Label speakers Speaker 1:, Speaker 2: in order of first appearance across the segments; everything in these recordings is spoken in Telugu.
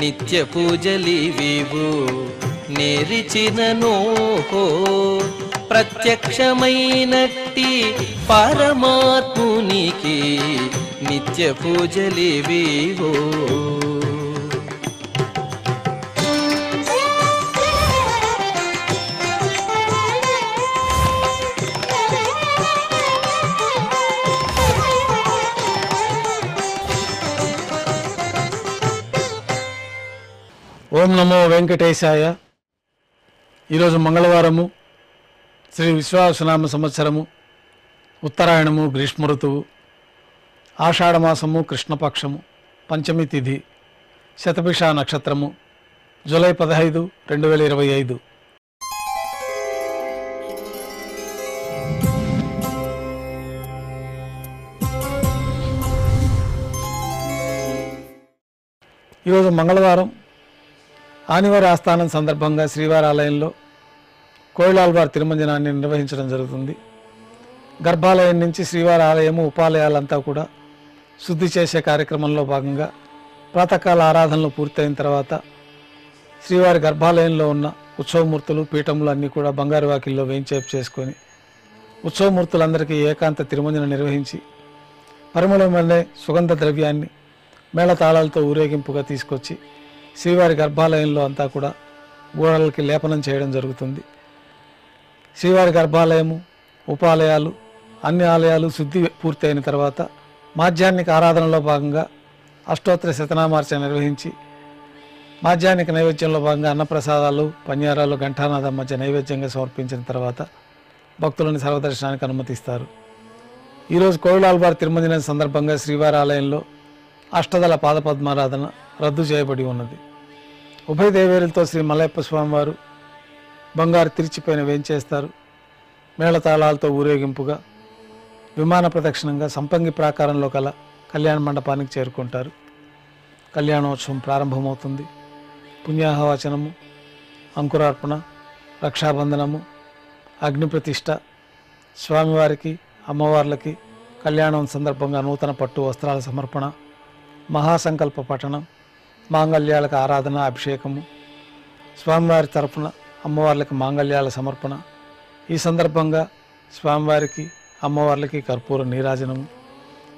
Speaker 1: నిత్య పూజలివివు నేరిచినను ప్రత్యక్షమైనట్టి పరమాత్మునికి నిత్య పూజలివివు.
Speaker 2: ఓం నమో వెంకటేశాయ. ఈరోజు మంగళవారము, శ్రీ విశ్వావసునామ సంవత్సరము, ఉత్తరాయణము, గ్రీష్మ ఋతువు, ఆషాఢమాసము, కృష్ణపక్షము, పంచమి తిథి, శతభిష నక్షత్రము, జూలై 15, 2025. ఈరోజు మంగళవారం ఆనివారి ఆస్థానం సందర్భంగా శ్రీవారి ఆలయంలో కోయిలాల్వారి తిరుమంజనాన్ని నిర్వహించడం జరుగుతుంది. గర్భాలయం నుంచి శ్రీవారి ఆలయము, ఉపాలయాలంతా కూడా శుద్ధి చేసే కార్యక్రమంలో భాగంగా ప్రాతకాల ఆరాధనలు పూర్తయిన తర్వాత శ్రీవారి గర్భాలయంలో ఉన్న ఉత్సవమూర్తులు, పీఠములు అన్నీ కూడా బంగారు వాకిల్లో వేయించేపు చేసుకొని ఉత్సవమూర్తులందరికీ ఏకాంత తిరుమంజనం నిర్వహించి పరిమళమైన సుగంధ ద్రవ్యాన్ని మేళతాళాలతో ఊరేగింపుగా తీసుకొచ్చి శ్రీవారి గర్భాలయంలో అంతా కూడా గోడలకి లేపనం చేయడం జరుగుతుంది. శ్రీవారి గర్భాలయము, ఉపాలయాలు, అన్ని ఆలయాలు శుద్ధి పూర్తయిన తర్వాత మాధ్యాహ్నిక ఆరాధనలో భాగంగా అష్టోత్తర శతనామార్చన నిర్వహించి మాధ్యాహ్నిక నైవేద్యంలో భాగంగా అన్నప్రసాదాలు, పన్యారాలు, ఘంటానాదం మధ్య నైవేద్యంగా సమర్పించిన తర్వాత భక్తులను సర్వదర్శనానికి అనుమతిస్తారు. ఈరోజు కోయిలాల్వారి తిరుమంజనం సందర్భంగా శ్రీవారి ఆలయంలో అష్టదళ పాదపద్మారాధన రద్దు చేయబడి ఉన్నది. ఉభయ దేవేరులతో శ్రీ మలయప్ప స్వామివారు బంగారు తిరిచిపైన వేంచేస్తారు. మేళతాళాలతో ఊరేగింపుగా విమాన ప్రదక్షిణంగా సంపంగి ప్రాకారంలో కల కళ్యాణ మండపానికి చేరుకుంటారు. కళ్యాణోత్సవం ప్రారంభమవుతుంది. పుణ్యాహవచనము, అంకురార్పణ, రక్షాబంధనము, అగ్నిప్రతిష్ఠ, స్వామివారికి, అమ్మవార్లకి కళ్యాణం సందర్భంగా నూతన పట్టు వస్త్రాల సమర్పణ, మహాసంకల్ప పఠనం, మాంగళ్యాలకు ఆరాధన, అభిషేకము, స్వామివారి తరఫున అమ్మవార్లకి మాంగళ్యాల సమర్పణ. ఈ సందర్భంగా స్వామివారికి, అమ్మవార్లకి కర్పూర నీరాజనము,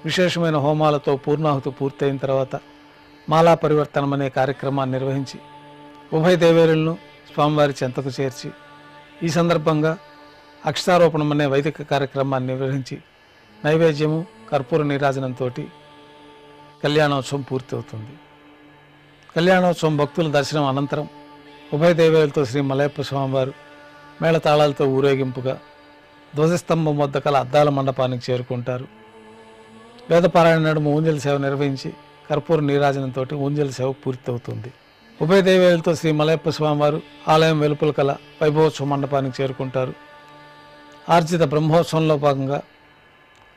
Speaker 2: విశేషమైన హోమాలతో పూర్ణాహుతి పూర్తయిన తర్వాత మాలా పరివర్తనం అనే కార్యక్రమాన్ని నిర్వహించి ఉభయ దేవేరులను స్వామివారి చెంతకు చేర్చి ఈ సందర్భంగా అక్షతారోపణం అనే వైదిక కార్యక్రమాన్ని నిర్వహించి నైవేద్యము, కర్పూర నీరాజనంతో కళ్యాణోత్సవం పూర్తి అవుతుంది. కళ్యాణోత్సవం భక్తుల దర్శనం అనంతరం ఉభయ దేవేరులతో శ్రీ మలయప్ప స్వామివారు మేళతాళాలతో ఊరేగింపుగా ధ్వజస్తంభం వద్ద కల అద్దాల మండపానికి చేరుకుంటారు. వేదపారాయణ నడుమ ఊంజల సేవ నిర్వహించి కర్పూర నీరాజనంతో ఊంజల సేవ పూర్తి అవుతుంది. ఉభయ దేవేరులతో శ్రీ మలయప్ప స్వామివారు ఆలయం వెలుపల కల వైభవోత్సవ మండపానికి చేరుకుంటారు. ఆర్జిత బ్రహ్మోత్సవంలో భాగంగా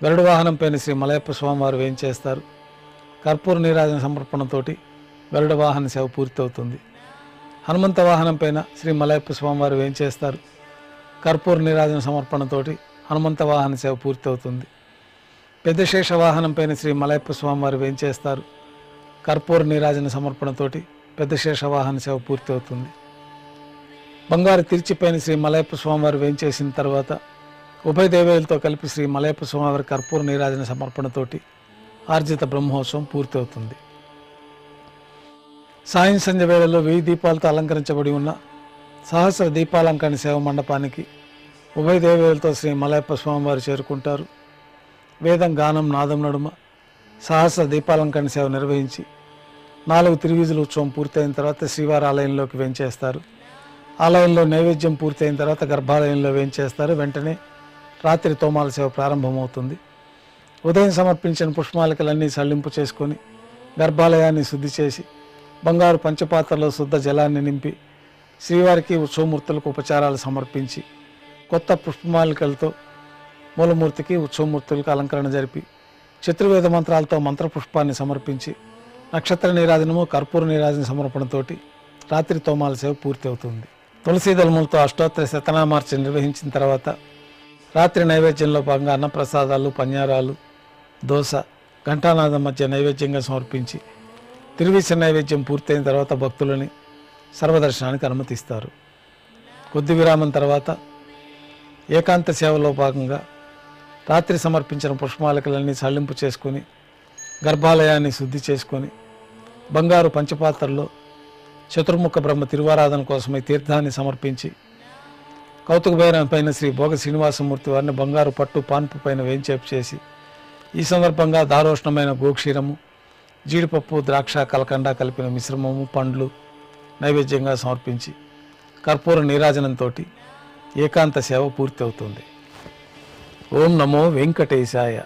Speaker 2: గరుడ వాహనం పైన శ్రీ మలయప్ప స్వామివారు వేయించేస్తారు. కర్పూర నీరాజన సమర్పణతో గరుడ వాహన సేవ పూర్తి అవుతుంది. హనుమంత వాహనం పైన శ్రీ మలయప్ప స్వామివారు వేయించేస్తారు. కర్పూర నీరాజన సమర్పణతో హనుమంత వాహన సేవ పూర్తి అవుతుంది. పెద్ద శేష వాహనం పైన శ్రీ మలయప్ప స్వామివారు వేయించేస్తారు. కర్పూర నీరాజన సమర్పణతోటి పెద్ద శేష వాహన సేవ పూర్తి అవుతుంది. బంగారు తిరిచిపైన శ్రీ మలయప్ప స్వామివారు వేయించేసిన తర్వాత ఉభయ దేవేరులతో కలిపి శ్రీ మలయప్ప స్వామివారి కర్పూర నీరాజన సమర్పణతోటి ఆర్జిత బ్రహ్మోత్సవం పూర్తి అవుతుంది. సాయం సంధ్య వేళలో 1000 దీపాలతో అలంకరించబడి ఉన్న సహస్ర దీపాలంకరణ సేవ మండపానికి ఉభయ దేవేరులతో శ్రీ మలయప్ప స్వామివారు చేరుకుంటారు. వేదం, గానం, నాదం నడుమ సహస్ర దీపాలంకరణ సేవ నిర్వహించి 4 తిరువీధుల ఉత్సవం పూర్తయిన తర్వాత శ్రీవారి ఆలయంలోకి వేంచేస్తారు. ఆలయంలో నైవేద్యం పూర్తయిన తర్వాత గర్భాలయంలో వేంచేస్తారు. వెంటనే రాత్రి తోమాల సేవ ప్రారంభమవుతుంది. ఉదయం సమర్పించిన పుష్పమాలికలన్నీ సళ్లింపు చేసుకొని గర్భాలయాన్ని శుద్ధి చేసి బంగారు పంచపాత్రలో శుద్ధ జలాన్ని నింపి శ్రీవారికి, ఉత్సవమూర్తులకు ఉపచారాలు సమర్పించి కొత్త పుష్పమాలికలతో మూలమూర్తికి, ఉత్సవమూర్తులకు అలంకరణ జరిపి చతుర్వేద మంత్రాలతో మంత్రపుష్పాన్ని సమర్పించి నక్షత్ర నీరాజనము, కర్పూర నీరాజన సమర్పణతోటి రాత్రి తోమాల సేవ పూర్తి అవుతుంది. తులసీ దళములతో అష్టోత్తర శతనామార్చన నిర్వహించిన తర్వాత రాత్రి నైవేద్యంలో భాగంగా అన్నప్రసాదాలు, పన్యారాలు, దోశ, ఘంటానాదం మధ్య నైవేద్యంగా సమర్పించి తిరువీస నైవేద్యం పూర్తయిన తర్వాత భక్తులని సర్వదర్శనానికి అనుమతిస్తారు. కొద్ది విరామం తర్వాత ఏకాంత సేవలో భాగంగా రాత్రి సమర్పించిన పుష్పమాలికలన్నీ సళ్లింపు చేసుకొని గర్భాలయాన్ని శుద్ధి చేసుకొని బంగారు పంచపాత్రలో చతుర్ముఖ బ్రహ్మ తిరువారాధన కోసమై తీర్థాన్ని సమర్పించి కౌతుకబైరం పైన శ్రీ భోగ శ్రీనివాసమూర్తి వారిని బంగారు పట్టు పాన్పు పైన వేంచేపు చేసి ఈ సందర్భంగా దారోష్ణమైన గోక్షీరము, జీడిపప్పు, ద్రాక్ష, కలకండ కలిపిన మిశ్రమము, పండ్లు నైవేద్యంగా సమర్పించి కర్పూర నీరాజనంతో ఏకాంత సేవ పూర్తి అవుతుంది. ఓం నమో వెంకటేశాయ.